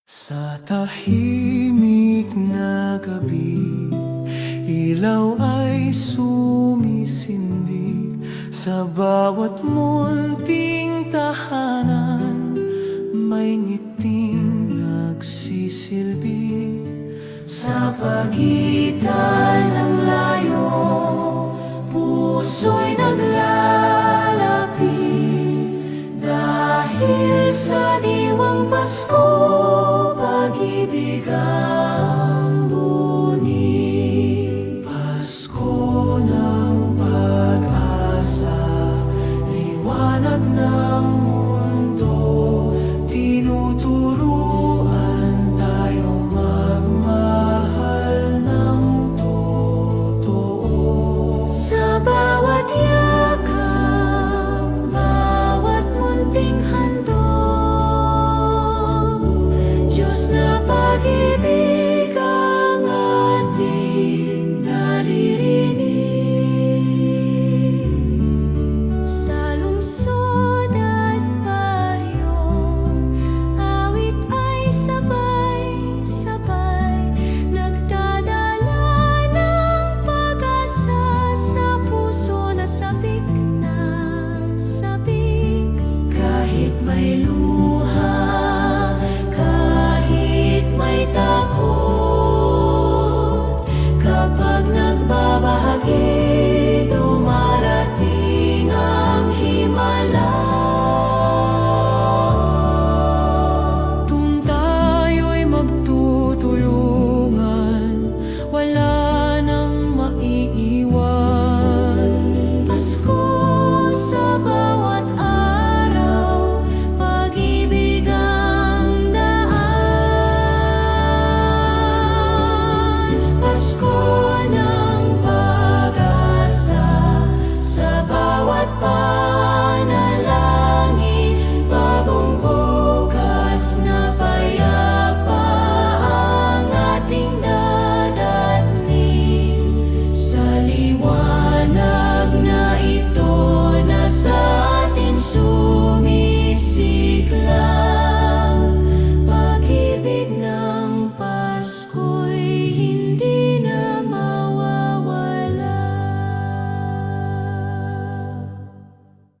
Sa tahimik na gabi, ilaw ay sumisindi sa bawat munting tahanan. May ngiting nagsisilbi sa pagitan ng layo. Puso'y naglalapi dahil sa diwang Pasko. Pag-ibig ang buni, Pasko ng pag-asa, liwanag ng mundo. Tinuturuan tayong magmahal ng totoo. Sa bawat yakap, bawat munting handog, Diyos na pag-ibig